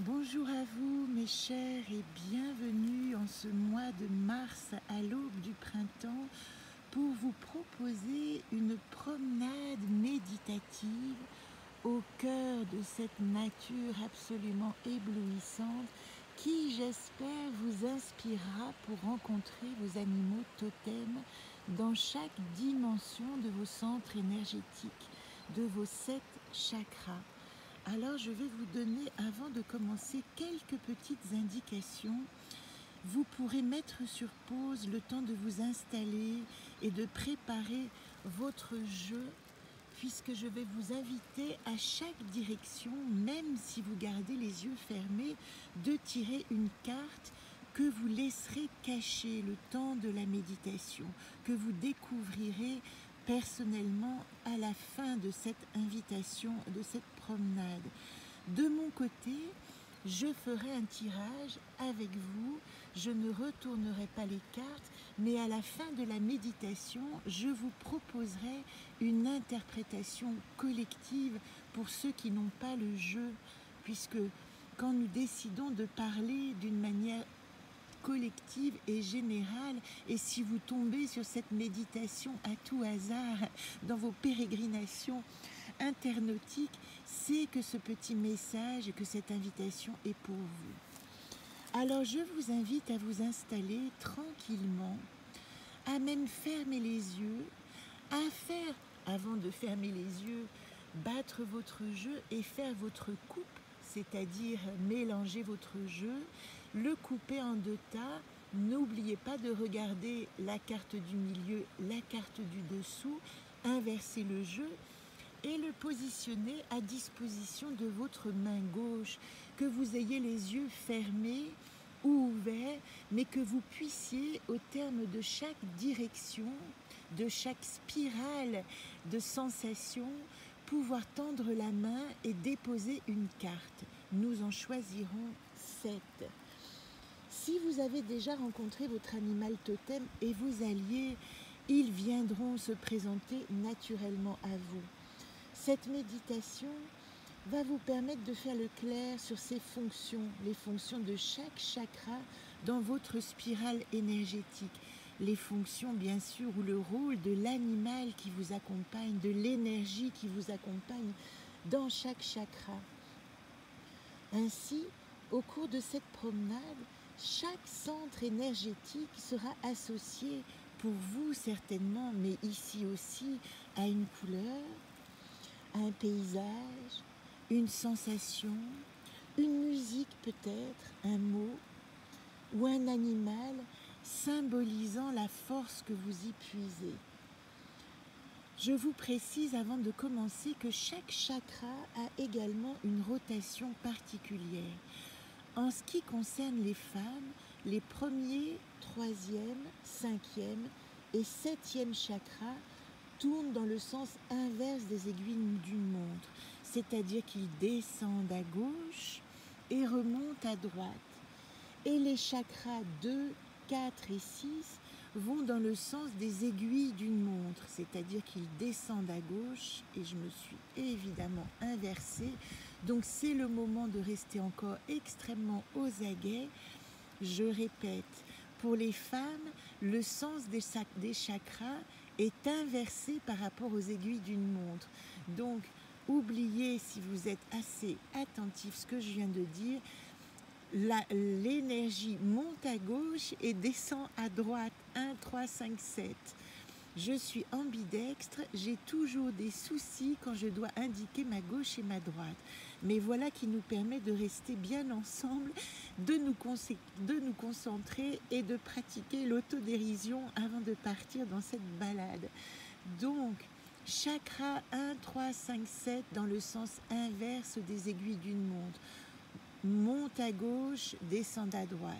Bonjour à vous mes chers et bienvenue en ce mois de mars à l'aube du printemps pour vous proposer une promenade méditative au cœur de cette nature absolument éblouissante qui, j'espère, vous inspirera pour rencontrer vos animaux totems dans chaque dimension de vos centres énergétiques, de vos 7 chakras. Alors je vais vous donner, avant de commencer, quelques petites indications. Vous pourrez mettre sur pause le temps de vous installer et de préparer votre jeu, puisque je vais vous inviter à chaque direction, même si vous gardez les yeux fermés, de tirer une carte que vous laisserez cacher le temps de la méditation, que vous découvrirez personnellement à la fin de cette invitation, de cette promenade. De mon côté, je ferai un tirage avec vous, je ne retournerai pas les cartes, mais à la fin de la méditation, je vous proposerai une interprétation collective pour ceux qui n'ont pas le jeu, puisque quand nous décidons de parler d'une manière collective et générale, et si vous tombez sur cette méditation à tout hasard dans vos pérégrinations internautiques, c'est que ce petit message et que cette invitation est pour vous. Alors je vous invite à vous installer tranquillement, à même fermer les yeux, à faire, avant de fermer les yeux, battre votre jeu et faire votre coupe, c'est-à-dire mélanger votre jeu, le couper en 2 tas. N'oubliez pas de regarder la carte du milieu, la carte du dessous, inverser le jeu et le positionner à disposition de votre main gauche, que vous ayez les yeux fermés ou ouverts, mais que vous puissiez, au terme de chaque direction, de chaque spirale de sensations, pouvoir tendre la main et déposer une carte. Nous en choisirons 7. Si vous avez déjà rencontré votre animal totem et vos alliés, ils viendront se présenter naturellement à vous. Cette méditation va vous permettre de faire le clair sur ses fonctions, les fonctions de chaque chakra dans votre spirale énergétique. Les fonctions, bien sûr, ou le rôle de l'animal qui vous accompagne, de l'énergie qui vous accompagne dans chaque chakra. Ainsi, au cours de cette promenade, chaque centre énergétique sera associé, pour vous certainement, mais ici aussi, à une couleur, à un paysage, une sensation, une musique peut-être, un mot ou un animal symbolisant la force que vous y puisez. Je vous précise avant de commencer que chaque chakra a également une rotation particulière. En ce qui concerne les femmes, les premiers, 3e, 5e et 7e chakras tournent dans le sens inverse des aiguilles d'une montre, c'est-à-dire qu'ils descendent à gauche et remontent à droite. Et les chakras 2, 4 et 6 vont dans le sens des aiguilles d'une montre, c'est-à-dire qu'ils descendent à gauche, et je me suis évidemment inversée. Donc c'est le moment de rester encore extrêmement aux aguets. Je répète, pour les femmes, le sens des chakras est inversé par rapport aux aiguilles d'une montre. Donc, oubliez, si vous êtes assez attentif, ce que je viens de dire, l'énergie monte à gauche et descend à droite. 1, 3, 5, 7. Je suis ambidextre, j'ai toujours des soucis quand je dois indiquer ma gauche et ma droite. Mais voilà qui nous permet de rester bien ensemble, de nous concentrer et de pratiquer l'autodérision avant de partir dans cette balade. Donc, chakra 1, 3, 5, 7 dans le sens inverse des aiguilles d'une montre. Monte à gauche, descend à droite.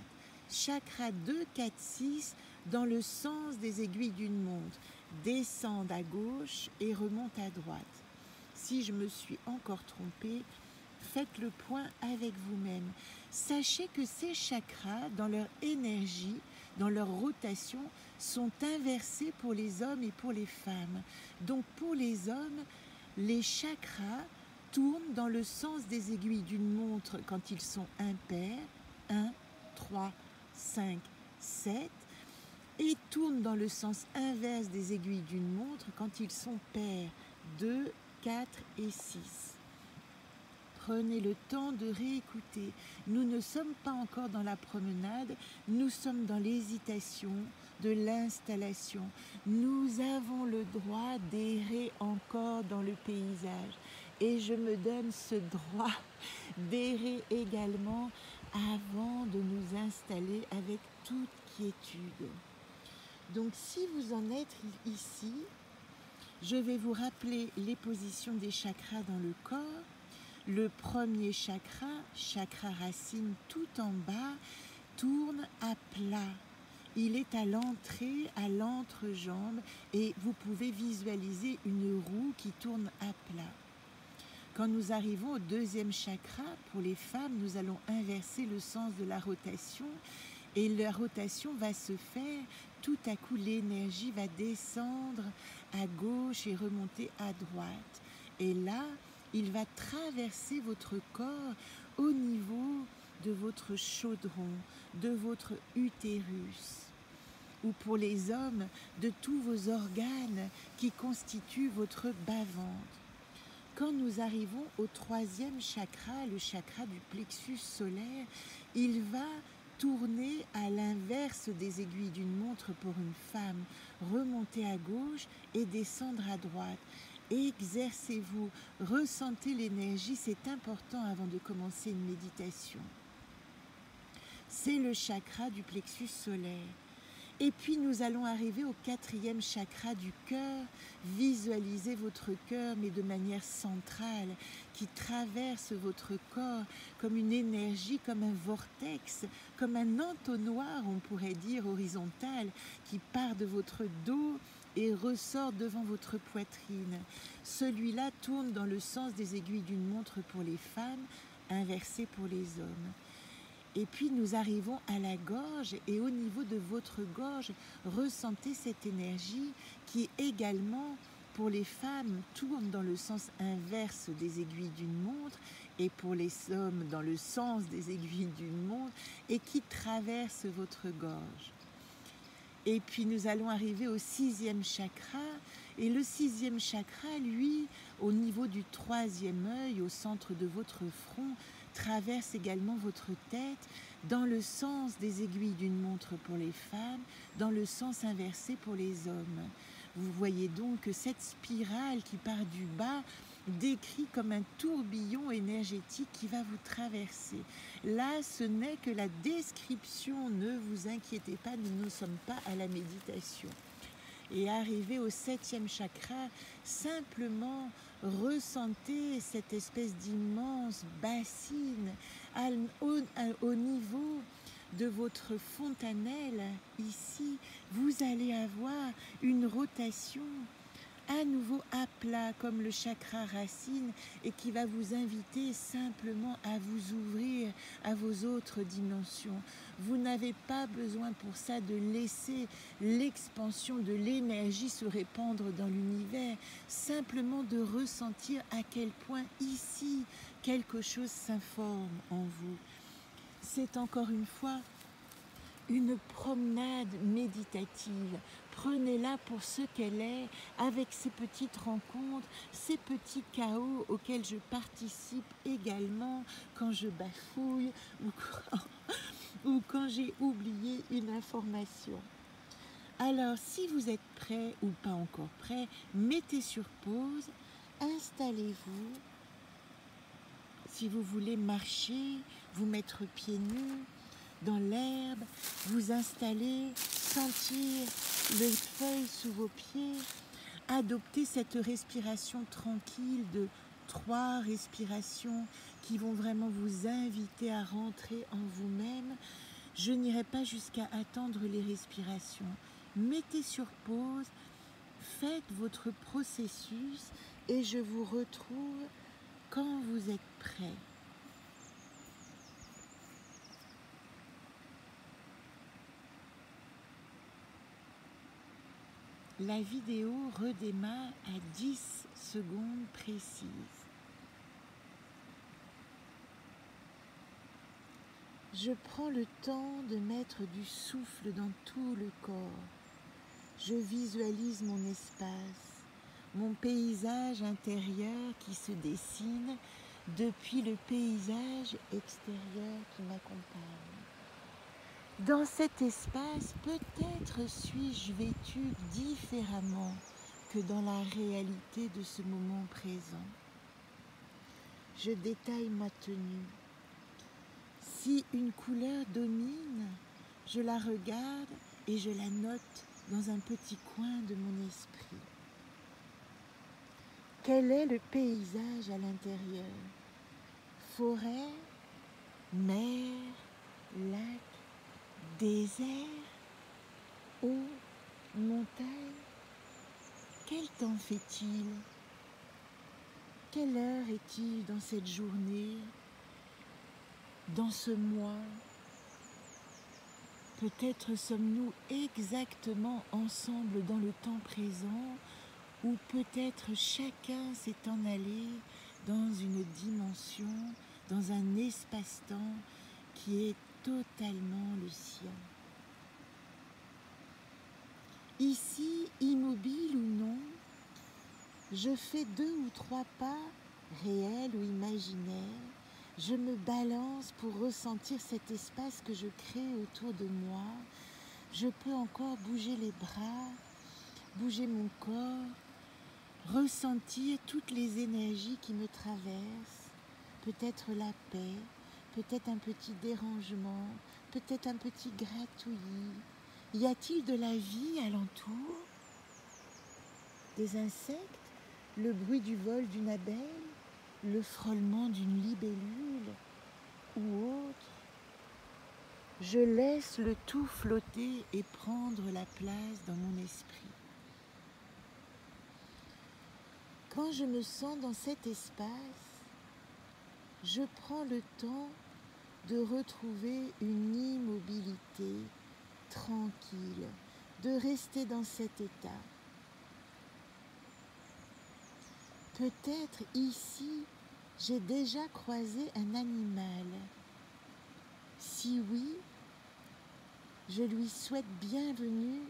Chakra 2, 4, 6 dans le sens des aiguilles d'une montre. Descendent à gauche et remontent à droite. Si je me suis encore trompée, faites le point avec vous-même. Sachez que ces chakras, dans leur énergie, dans leur rotation, sont inversés pour les hommes et pour les femmes. Donc pour les hommes, les chakras tournent dans le sens des aiguilles d'une montre quand ils sont impairs, 1, 3, 5, 7, et tournent dans le sens inverse des aiguilles d'une montre quand ils sont pairs, 2, 4 et 6. Prenez le temps de réécouter. Nous ne sommes pas encore dans la promenade, nous sommes dans l'hésitation de l'installation. Nous avons le droit d'errer encore dans le paysage. Et je me donne ce droit d'errer également avant de nous installer avec toute quiétude. Donc si vous en êtes ici, je vais vous rappeler les positions des chakras dans le corps. Le premier chakra, chakra racine tout en bas, tourne à plat. Il est à l'entrée, à l'entrejambe, et vous pouvez visualiser une roue qui tourne à plat. Quand nous arrivons au deuxième chakra, pour les femmes, nous allons inverser le sens de la rotation, et la rotation va se faire, tout à coup l'énergie va descendre à gauche et remonter à droite. Et là, il va traverser votre corps au niveau de votre chaudron, de votre utérus, ou pour les hommes, de tous vos organes qui constituent votre bas-ventre. Quand nous arrivons au troisième chakra, le chakra du plexus solaire, il va tourner à l'inverse des aiguilles d'une montre pour une femme, remonter à gauche et descendre à droite. Exercez-vous, ressentez l'énergie, c'est important avant de commencer une méditation. C'est le chakra du plexus solaire. Et puis nous allons arriver au quatrième chakra du cœur. Visualisez votre cœur, mais de manière centrale, qui traverse votre corps comme une énergie, comme un vortex, comme un entonnoir, on pourrait dire, horizontal, qui part de votre dos et ressort devant votre poitrine. Celui-là tourne dans le sens des aiguilles d'une montre pour les femmes, inversé pour les hommes. Et puis nous arrivons à la gorge, et au niveau de votre gorge, ressentez cette énergie qui également, pour les femmes, tourne dans le sens inverse des aiguilles d'une montre, et pour les hommes dans le sens des aiguilles d'une montre, et qui traverse votre gorge. Et puis nous allons arriver au sixième chakra, et le sixième chakra, lui, au niveau du troisième œil, au centre de votre front, traverse également votre tête dans le sens des aiguilles d'une montre pour les femmes, dans le sens inversé pour les hommes. Vous voyez donc que cette spirale qui part du bas décrit comme un tourbillon énergétique qui va vous traverser. Là, ce n'est que la description, ne vous inquiétez pas, nous ne sommes pas à la méditation. Et arrivé au septième chakra, simplement ressentez cette espèce d'immense bassine au niveau de votre fontanelle. Ici, vous allez avoir une rotation à nouveau à plat comme le chakra racine, et qui va vous inviter simplement à vous ouvrir à vos autres dimensions. Vous n'avez pas besoin pour ça de laisser l'expansion de l'énergie se répandre dans l'univers, simplement de ressentir à quel point ici quelque chose s'informe en vous. C'est encore une fois une promenade méditative. Prenez-la pour ce qu'elle est, avec ces petites rencontres, ces petits chaos auxquels je participe également quand je bafouille ou quand j'ai oublié une information. Alors, si vous êtes prêt ou pas encore prêt, mettez sur pause, installez-vous. Si vous voulez marcher, vous mettre pieds nus dans l'herbe, vous installer, sentir les feuilles sous vos pieds, adopter cette respiration tranquille de 3 respirations qui vont vraiment vous inviter à rentrer en vous-même. Je n'irai pas jusqu'à attendre les respirations. Mettez sur pause, faites votre processus et je vous retrouve quand vous êtes prêt. La vidéo redémarre à 10 secondes précises. Je prends le temps de mettre du souffle dans tout le corps. Je visualise mon espace, mon paysage intérieur qui se dessine depuis le paysage extérieur qui m'accompagne. Dans cet espace, peut-être suis-je vêtue différemment que dans la réalité de ce moment présent. Je détaille ma tenue. Si une couleur domine, je la regarde et je la note dans un petit coin de mon esprit. Quel est le paysage à l'intérieur? Forêt, mer, lac, désert, eau, montagne. Quel temps fait-il? Quelle heure est-il dans cette journée, dans ce mois? Peut-être sommes-nous exactement ensemble dans le temps présent, ou peut-être chacun s'est en allé dans une dimension, dans un espace-temps qui est totalement le sien. Ici, immobile ou non, je fais 2 ou 3 pas, réels ou imaginaires. Je me balance pour ressentir cet espace que je crée autour de moi. Je peux encore bouger les bras, bouger mon corps, ressentir toutes les énergies qui me traversent. Peut-être la paix, peut-être un petit dérangement, peut-être un petit gratouillis. Y a-t-il de la vie alentour? Des insectes? Le bruit du vol d'une abeille? Le frôlement d'une libellule ou autre? Je laisse le tout flotter et prendre la place dans mon esprit. Quand je me sens dans cet espace, je prends le temps de retrouver une immobilité tranquille, de rester dans cet état. Peut-être ici, j'ai déjà croisé un animal. Si oui, je lui souhaite bienvenue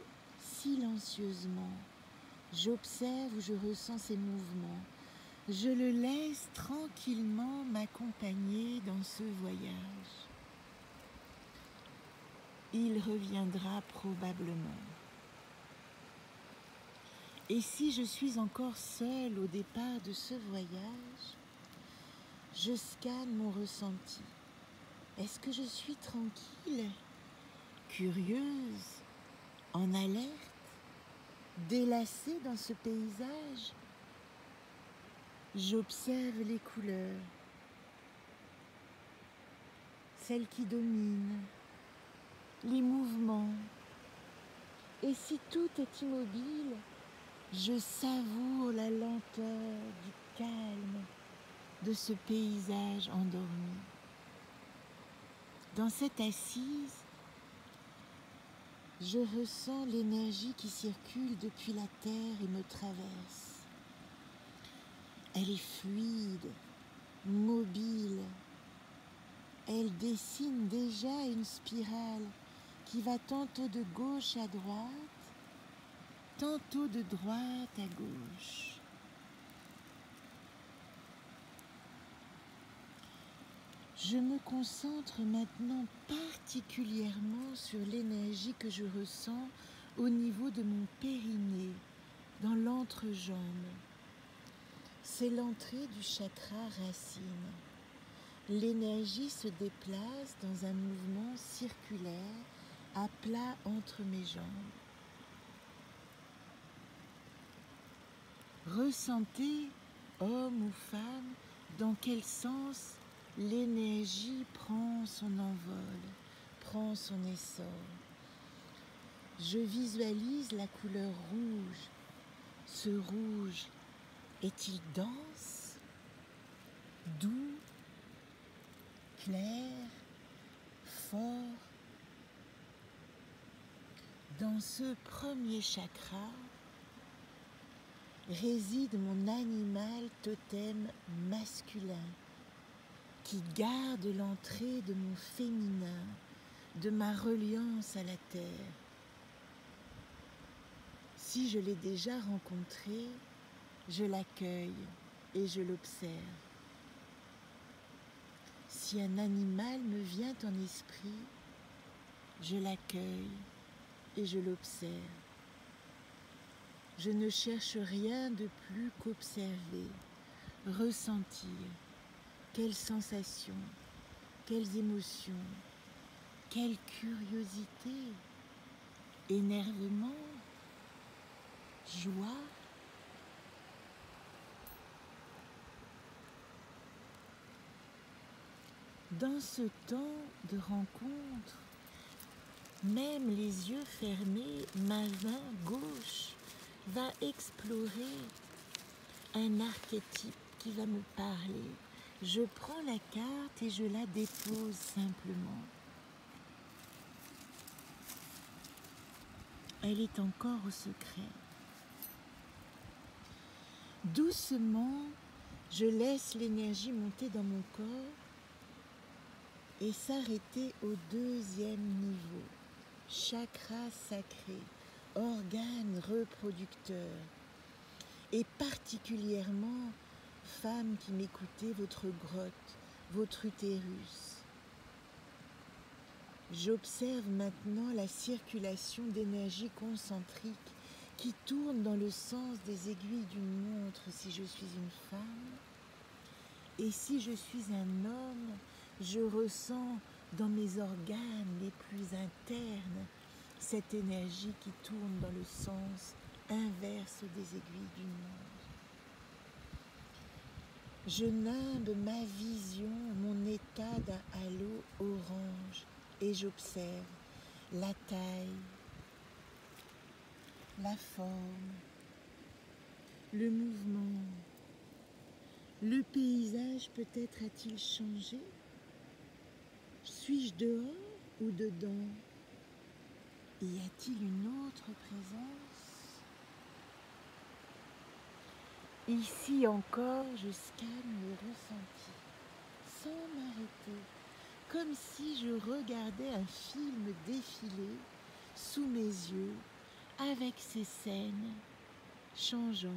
silencieusement. J'observe ou je ressens ses mouvements. Je le laisse tranquillement m'accompagner dans ce voyage. Il reviendra probablement. Et si je suis encore seule au départ de ce voyage, je scanne mon ressenti. Est-ce que je suis tranquille, curieuse, en alerte, délassée dans ce paysage? J'observe les couleurs, celles qui dominent, les mouvements. Et si tout est immobile, je savoure la lenteur du calme de ce paysage endormi. Dans cette assise, je ressens l'énergie qui circule depuis la terre et me traverse. Elle est fluide, mobile. Elle dessine déjà une spirale qui va tantôt de gauche à droite, tantôt de droite à gauche. Je me concentre maintenant particulièrement sur l'énergie que je ressens au niveau de mon périnée, dans l'entrejambe. C'est l'entrée du chakra racine. L'énergie se déplace dans un mouvement circulaire à plat entre mes jambes. Ressentez, homme ou femme, dans quel sens l'énergie prend son envol, prend son essor. Je visualise la couleur rouge. Ce rouge est-il dense, doux, clair, fort? Dans ce premier chakra réside mon animal totem masculin, qui garde l'entrée de mon féminin, de ma reliance à la terre. Si je l'ai déjà rencontré, je l'accueille et je l'observe. Si un animal me vient en esprit, je l'accueille et je l'observe. Je ne cherche rien de plus qu'observer, ressentir. Quelles sensations, quelles émotions, quelle curiosité, énervement, joie. Dans ce temps de rencontre, même les yeux fermés, ma main gauche va explorer un archétype qui va me parler. Je prends la carte et je la dépose simplement. Elle est encore au secret. Doucement, je laisse l'énergie monter dans mon corps et s'arrêter au deuxième niveau. Chakra sacré, organe reproducteur. Et particulièrement, femme qui m'écoutez, votre grotte, votre utérus. J'observe maintenant la circulation d'énergie concentrique qui tourne dans le sens des aiguilles d'une montre si je suis une femme. Et si je suis un homme, je ressens dans mes organes les plus internes cette énergie qui tourne dans le sens inverse des aiguilles d'une montre. Je nimbe ma vision, mon état d'un halo orange et j'observe la taille, la forme, le mouvement. Le paysage peut-être a-t-il changé? Suis-je dehors ou dedans? Y a-t-il une autre présence? Ici encore, je scanne le ressenti, sans m'arrêter, comme si je regardais un film défiler sous mes yeux, avec ces scènes changeantes.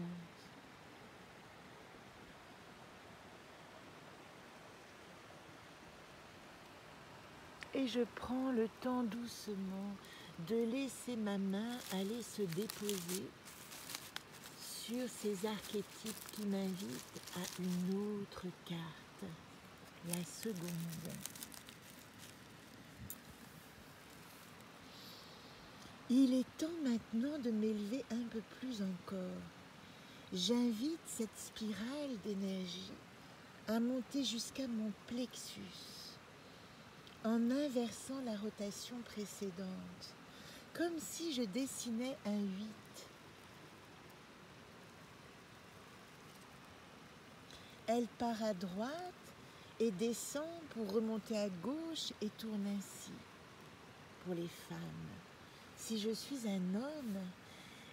Et je prends le temps doucement de laisser ma main aller se déposer sur ces archétypes qui m'invitent à une autre carte, la seconde. Il est temps maintenant de m'élever un peu plus encore. J'invite cette spirale d'énergie à monter jusqu'à mon plexus, en inversant la rotation précédente, comme si je dessinais un 8. Elle part à droite et descend pour remonter à gauche et tourne ainsi. Pour les femmes, si je suis un homme,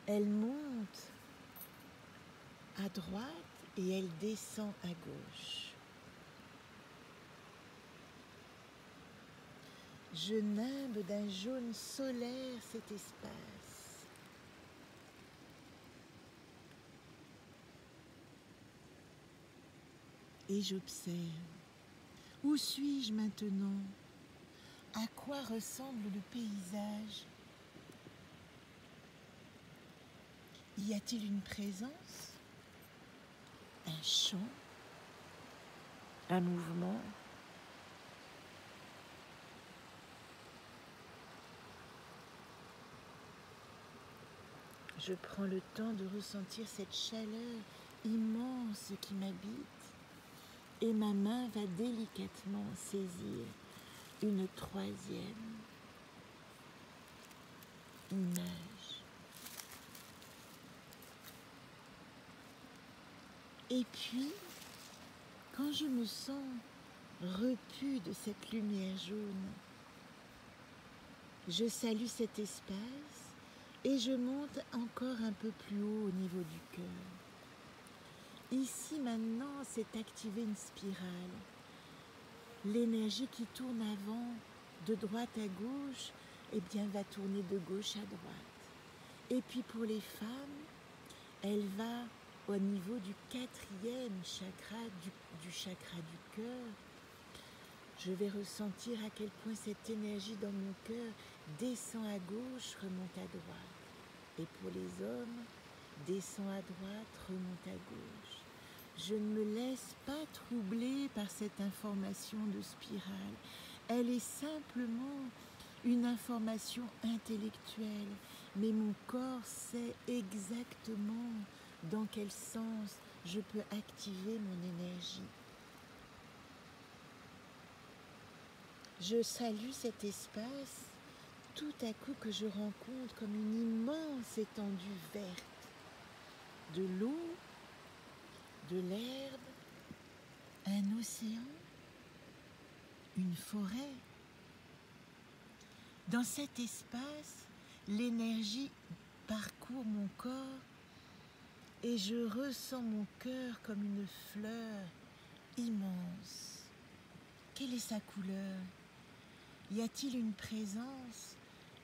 elle monte à droite et elle descend à gauche. Je nimbe d'un jaune solaire cet espace. Et j'observe. Où suis-je maintenant? À quoi ressemble le paysage? Y a-t-il une présence? Un chant? Un mouvement? Je prends le temps de ressentir cette chaleur immense qui m'habite et ma main va délicatement saisir une troisième image. Et puis, quand je me sens repue de cette lumière jaune, je salue cet espace et je monte encore un peu plus haut au niveau du cœur. Ici maintenant, s'est activée une spirale L'énergie qui tourne avant, de droite à gauche, eh bien, va tourner de gauche à droite. Et puis pour les femmes, elle va au niveau du 4e chakra, du chakra du cœur. Je vais ressentir à quel point cette énergie dans mon cœur descend à gauche, remonte à droite. Et pour les hommes, descend à droite, remonte à gauche. Je ne me laisse pas troubler par cette information de spirale. Elle est simplement une information intellectuelle, mais mon corps sait exactement dans quel sens je peux activer mon énergie. Je salue cet espace tout à coup que je rencontre comme une immense étendue verte, de l'eau, de l'herbe, un océan, une forêt. Dans cet espace, l'énergie parcourt mon corps et je ressens mon cœur comme une fleur immense. Quelle est sa couleur? Y a-t-il une présence?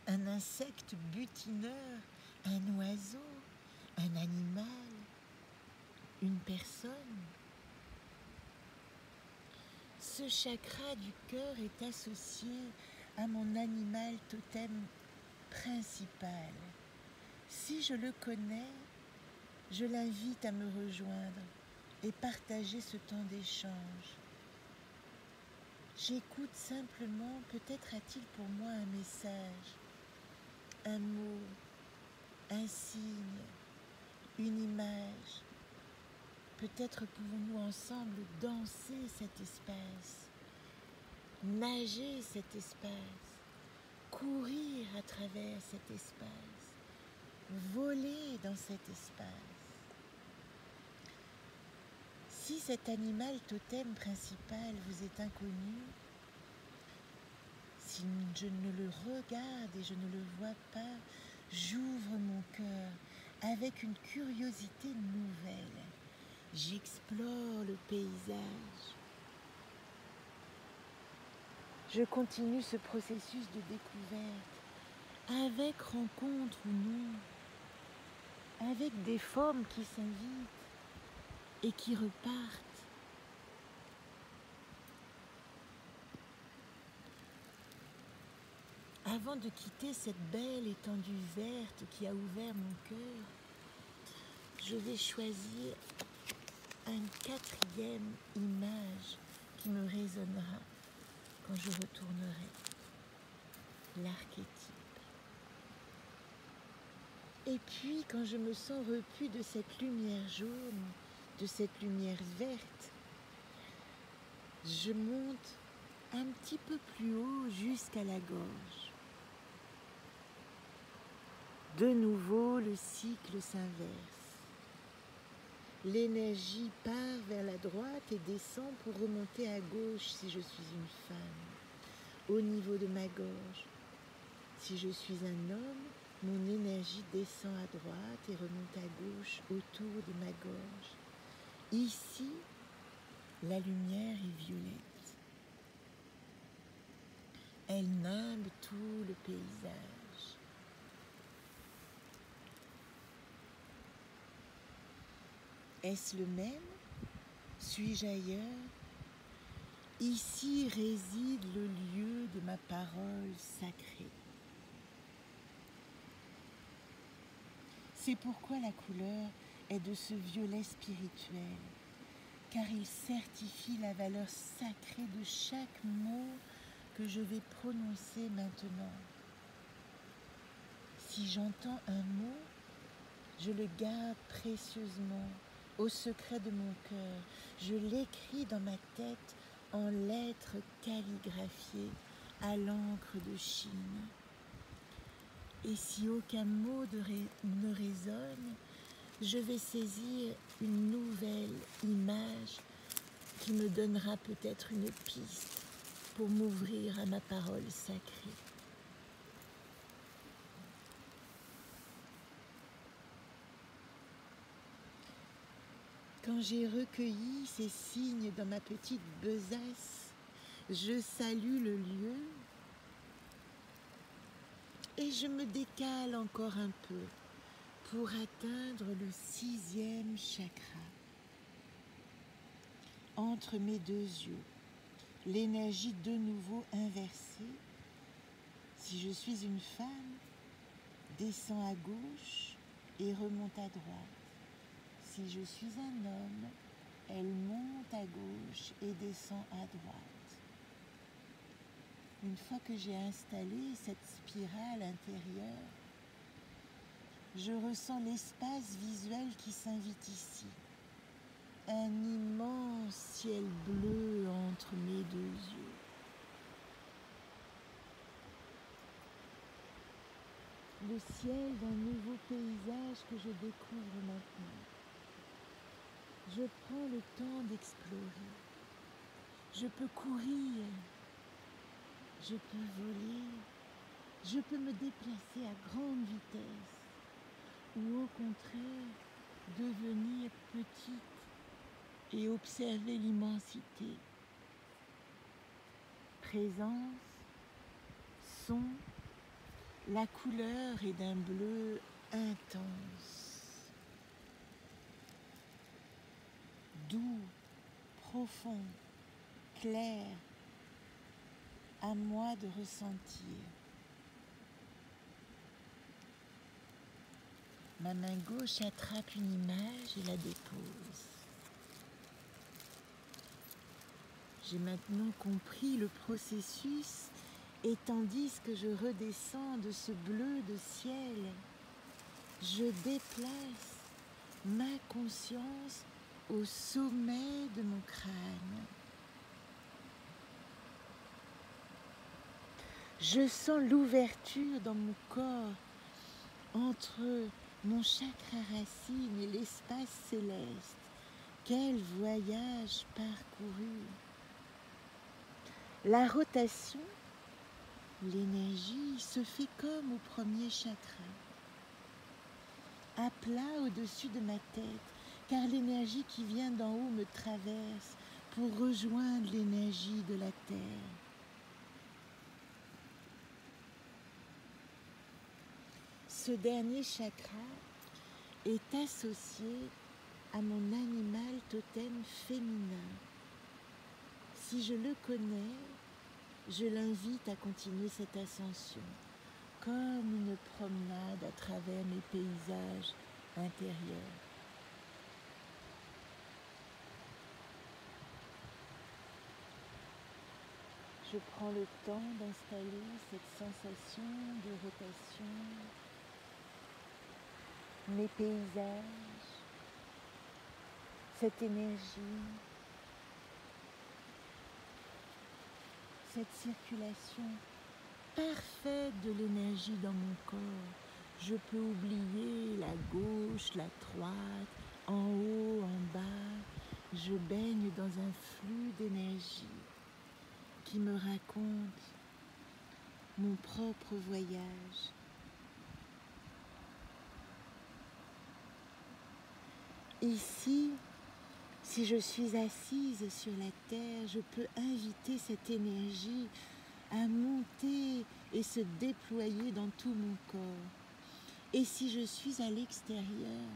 Un insecte butineur? Un oiseau? Un animal? Une personne? Ce chakra du cœur est associé à mon animal totem principal. Si je le connais, je l'invite à me rejoindre et partager ce temps d'échange. J'écoute simplement, peut-être a-t-il pour moi un message, un mot, un signe, une image. Peut-être pouvons-nous ensemble danser cet espace, nager cet espace, courir à travers cet espace, voler dans cet espace. Si cet animal totem principal vous est inconnu, si je ne le regarde et je ne le vois pas, j'ouvre mon cœur avec une curiosité nouvelle. J'explore le paysage. Je continue ce processus de découverte, avec rencontre ou non, avec des formes qui s'invitent et qui repartent. Avant de quitter cette belle étendue verte qui a ouvert mon cœur, je vais choisir une 4e image qui me résonnera quand je retournerai. L'archétype. Et puis, quand je me sens repu de cette lumière jaune, de cette lumière verte, je monte un petit peu plus haut jusqu'à la gorge. De nouveau, le cycle s'inverse. L'énergie part vers la droite et descend pour remonter à gauche si je suis une femme, au niveau de ma gorge. Si je suis un homme, mon énergie descend à droite et remonte à gauche autour de ma gorge. Ici, la lumière est violette. Elle nimbe tout le paysage. Est-ce le même? Suis-je ailleurs? Ici réside le lieu de ma parole sacrée. C'est pourquoi la couleur est de ce violet spirituel, car il certifie la valeur sacrée de chaque mot que je vais prononcer maintenant. Si j'entends un mot, je le garde précieusement au secret de mon cœur. Je l'écris dans ma tête en lettres calligraphiées à l'encre de Chine. Et si aucun mot ne résonne, je vais saisir une nouvelle image qui me donnera peut-être une piste pour m'ouvrir à ma parole sacrée. Quand j'ai recueilli ces signes dans ma petite besace, Je salue le lieu et je me décale encore un peu pour atteindre le 6e chakra. Entre mes deux yeux, l'énergie de nouveau inversée. Si je suis une femme, descend à gauche et remonte à droite. Si je suis un homme, elle monte à gauche et descend à droite. Une fois que j'ai installé cette spirale intérieure, je ressens l'espace visuel qui s'invite ici. Un immense ciel bleu entre mes deux yeux. Le ciel d'un nouveau paysage que je découvre maintenant. Je prends le temps d'explorer. Je peux courir, je peux voler, je peux me déplacer à grande vitesse ou au contraire devenir petite et observer l'immensité. Présence, son, la couleur est d'un bleu intense, doux, profond, clair, à moi de ressentir. Ma main gauche attrape une image et la dépose. J'ai maintenant compris le processus et tandis que je redescends de ce bleu de ciel, je déplace ma conscience au sommet de mon crâne. Je sens l'ouverture dans mon corps entre mon chakra racine et l'espace céleste. Quel voyage parcouru! La rotation, l'énergie se fait comme au premier chakra, à plat au-dessus de ma tête, car l'énergie qui vient d'en haut me traverse pour rejoindre l'énergie de la terre. Ce dernier chakra est associé à mon animal totem féminin. Si je le connais, je l'invite à continuer cette ascension, comme une promenade à travers mes paysages intérieurs. Je prends le temps d'installer cette sensation de rotation, mes paysages, cette énergie, cette circulation parfaite de l'énergie dans mon corps. Je peux oublier la gauche, la droite, en haut, en bas. Je baigne dans un flux d'énergie qui me raconte mon propre voyage. Ici, si je suis assise sur la terre, je peux inviter cette énergie à monter et se déployer dans tout mon corps. Et si je suis à l'extérieur,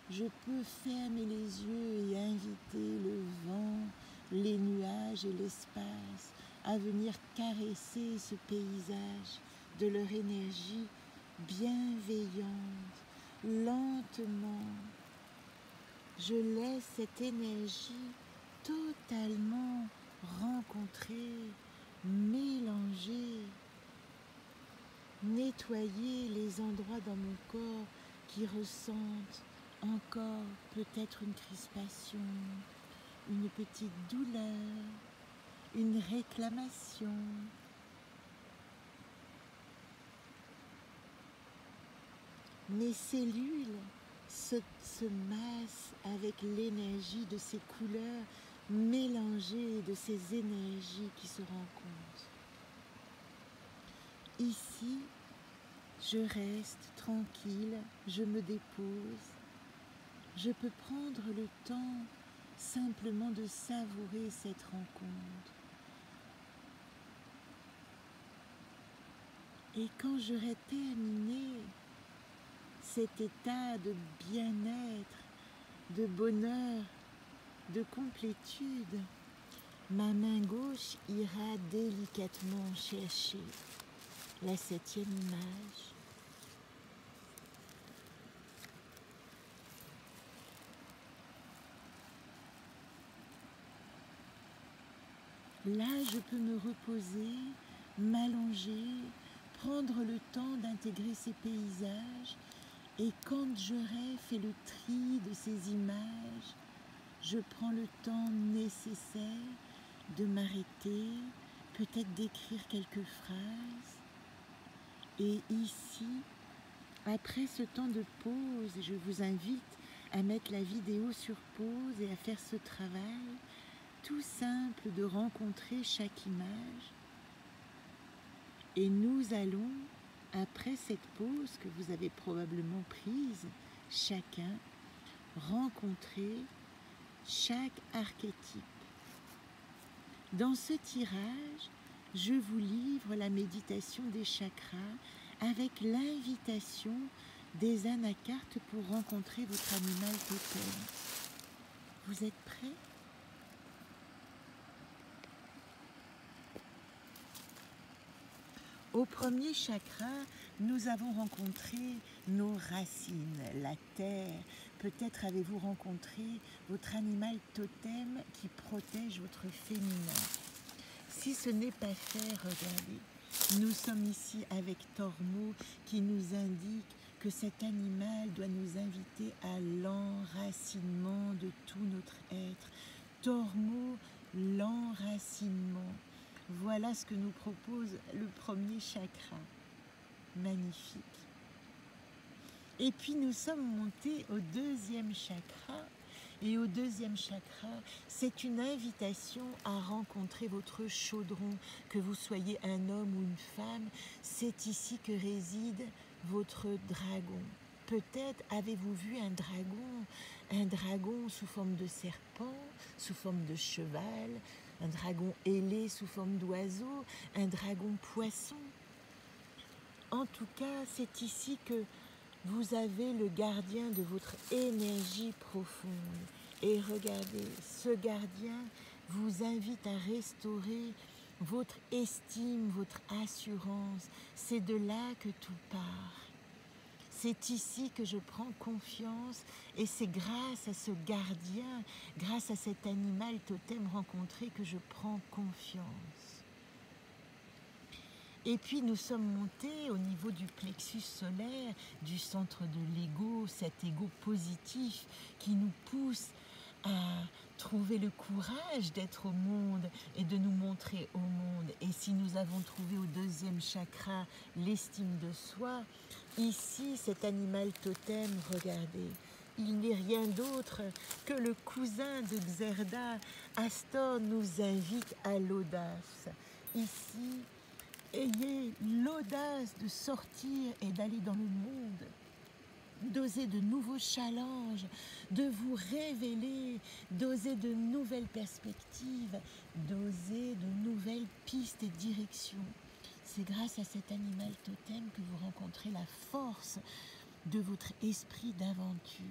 je peux fermer les yeux et inviter le vent, les nuages et l'espace à venir caresser ce paysage de leur énergie bienveillante, lentement. Je laisse cette énergie totalement rencontrer, mélanger, nettoyer les endroits dans mon corps qui ressentent encore peut-être une crispation, une petite douleur, une réclamation. Mes cellules se massent avec l'énergie de ces couleurs mélangées, de ces énergies qui se rencontrent. Ici, je reste tranquille, je me dépose. Je peux prendre le temps simplement de savourer cette rencontre. Et quand j'aurai terminé cet état de bien-être, de bonheur, de complétude, ma main gauche ira délicatement chercher la 7e image. Là, je peux me reposer, m'allonger, prendre le temps d'intégrer ces paysages, et quand j'aurai fait le tri de ces images, je prends le temps nécessaire de m'arrêter, peut-être d'écrire quelques phrases. Et ici, après ce temps de pause, je vous invite à mettre la vidéo sur pause et à faire ce travail tout simple de rencontrer chaque image. Et nous allons, après cette pause que vous avez probablement prise, chacun rencontrer chaque archétype. Dans ce tirage, je vous livre la méditation des chakras avec l'invitation des anacartes pour rencontrer votre animal totem. Vous êtes prêts ? Au premier chakra, nous avons rencontré nos racines, la terre. Peut-être avez-vous rencontré votre animal totem qui protège votre féminin. Si ce n'est pas fait, regardez. Nous sommes ici avec Tormo qui nous indique que cet animal doit nous inviter à l'enracinement de tout notre être. Tormo, l'enracinement. Voilà ce que nous propose le premier chakra. Magnifique. Et puis nous sommes montés au deuxième chakra. Et au deuxième chakra, c'est une invitation à rencontrer votre chaudron, que vous soyez un homme ou une femme. C'est ici que réside votre dragon. Peut-être avez-vous vu un dragon sous forme de serpent, sous forme de cheval, un dragon ailé sous forme d'oiseau, un dragon poisson. En tout cas, c'est ici que vous avez le gardien de votre énergie profonde. Et regardez, ce gardien vous invite à restaurer votre estime, votre assurance. C'est de là que tout part. C'est ici que je prends confiance et c'est grâce à ce gardien, grâce à cet animal totem rencontré que je prends confiance. Et puis nous sommes montés au niveau du plexus solaire, du centre de l'ego, cet ego positif qui nous pousse à trouver le courage d'être au monde et de nous montrer au monde. Et si nous avons trouvé au deuxième chakra l'estime de soi, ici cet animal totem, regardez, il n'est rien d'autre que le cousin de Xerda. Astor nous invite à l'audace. Ici, ayez l'audace de sortir et d'aller dans le monde, d'oser de nouveaux challenges, de vous révéler, d'oser de nouvelles perspectives, d'oser de nouvelles pistes et directions. C'est grâce à cet animal totem que vous rencontrez la force de votre esprit d'aventure.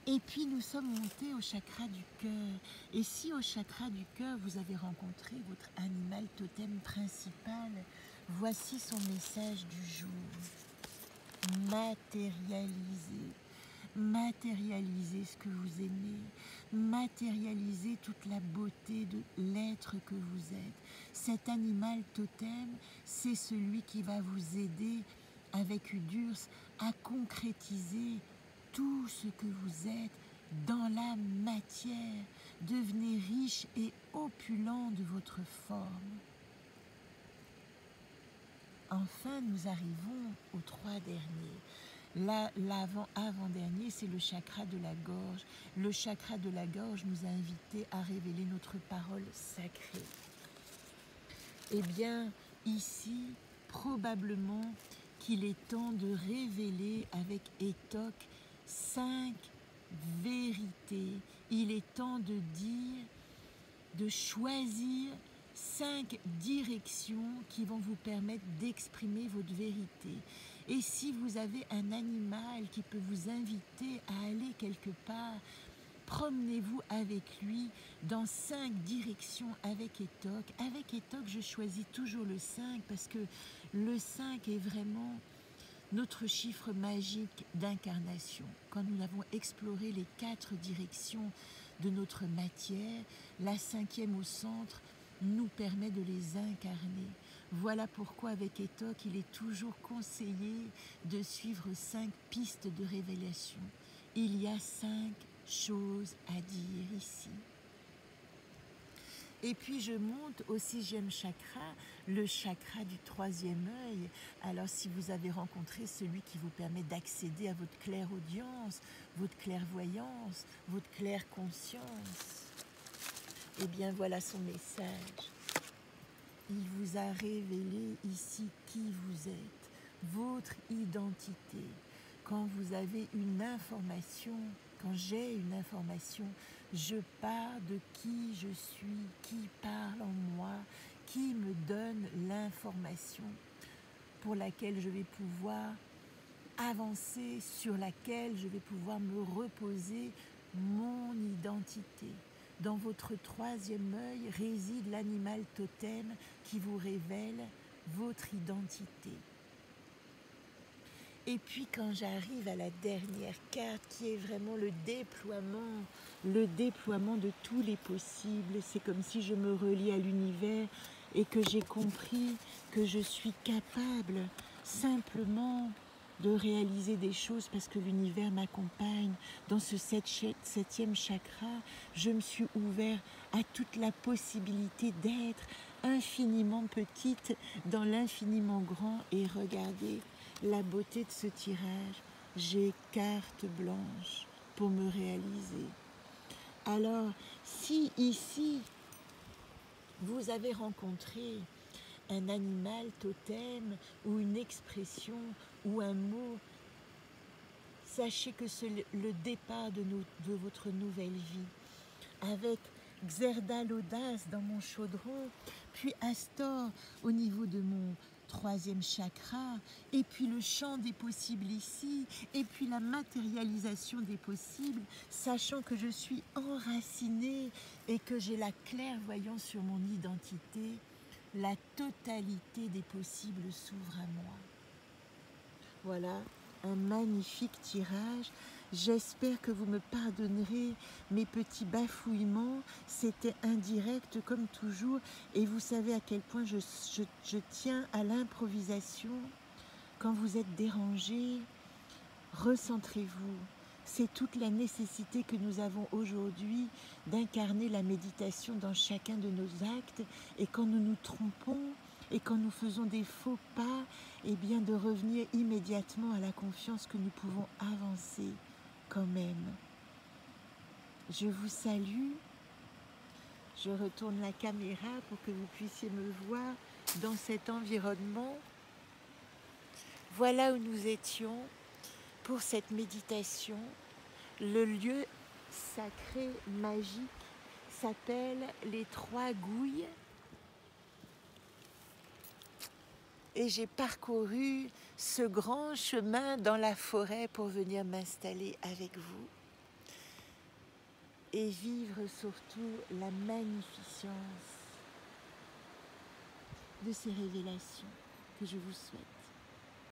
Et puis nous sommes montés au chakra du cœur. Et si au chakra du cœur, vous avez rencontré votre animal totem principal, voici son message du jour. Matérialisez. Matérialisez ce que vous aimez. Matérialisez toute la beauté de l'être que vous êtes. Cet animal totem, c'est celui qui va vous aider avec Udurs à concrétiser tout ce que vous êtes dans la matière. Devenez riche et opulent de votre forme. Enfin, nous arrivons aux 3 derniers. L'avant-dernier, c'est le chakra de la gorge. Le chakra de la gorge nous a invités à révéler notre parole sacrée. Eh bien, ici, probablement qu'il est temps de révéler avec Étoc 5 vérités. Il est temps de dire, de choisir 5 directions qui vont vous permettre d'exprimer votre vérité. Et si vous avez un animal qui peut vous inviter à aller quelque part, promenez-vous avec lui dans 5 directions avec Etok. Avec Etok, je choisis toujours le 5 parce que le 5 est vraiment notre chiffre magique d'incarnation. Quand nous avons exploré les 4 directions de notre matière, la 5e au centre nous permet de les incarner. Voilà pourquoi avec Etok, il est toujours conseillé de suivre 5 pistes de révélation. Il y a 5 choses à dire ici. Et puis je monte au 6e chakra, le chakra du 3e œil. Alors si vous avez rencontré celui qui vous permet d'accéder à votre clairaudience, votre clairvoyance, votre clairconscience, eh bien voilà son message. Il vous a révélé ici qui vous êtes, votre identité. Quand vous avez une information, quand j'ai une information, je pars de qui je suis, qui parle en moi, qui me donne l'information pour laquelle je vais pouvoir avancer, sur laquelle je vais pouvoir me reposer mon identité. Dans votre 3e œil réside l'animal totem qui vous révèle votre identité. Et puis quand j'arrive à la dernière carte qui est vraiment le déploiement de tous les possibles, c'est comme si je me relie à l'univers et que j'ai compris que je suis capable simplement de réaliser des choses parce que l'univers m'accompagne. Dans ce 7e chakra, je me suis ouvert à toute la possibilité d'être infiniment petite dans l'infiniment grand. Et regardez la beauté de ce tirage. J'ai carte blanche pour me réaliser. Alors, si ici, vous avez rencontré un animal totem ou une expression ou un mot, sachez que c'est le départ de votre nouvelle vie. Avec Xerda l'audace dans mon chaudron, puis Astor au niveau de mon 3e chakra, et puis le champ des possibles ici, et puis la matérialisation des possibles, sachant que je suis enracinée et que j'ai la clairvoyance sur mon identité, la totalité des possibles s'ouvre à moi. Voilà, un magnifique tirage. J'espère que vous me pardonnerez mes petits bafouillements. C'était indirect comme toujours. Et vous savez à quel point je tiens à l'improvisation. Quand vous êtes dérangé, recentrez-vous. C'est toute la nécessité que nous avons aujourd'hui d'incarner la méditation dans chacun de nos actes. Et quand nous nous trompons, et quand nous faisons des faux pas, eh bien de revenir immédiatement à la confiance que nous pouvons avancer quand même. Je vous salue. Je retourne la caméra pour que vous puissiez me voir dans cet environnement. Voilà où nous étions pour cette méditation. Le lieu sacré, magique, s'appelle les 3 Gouilles. Et j'ai parcouru ce grand chemin dans la forêt pour venir m'installer avec vous et vivre surtout la magnificence de ces révélations que je vous souhaite.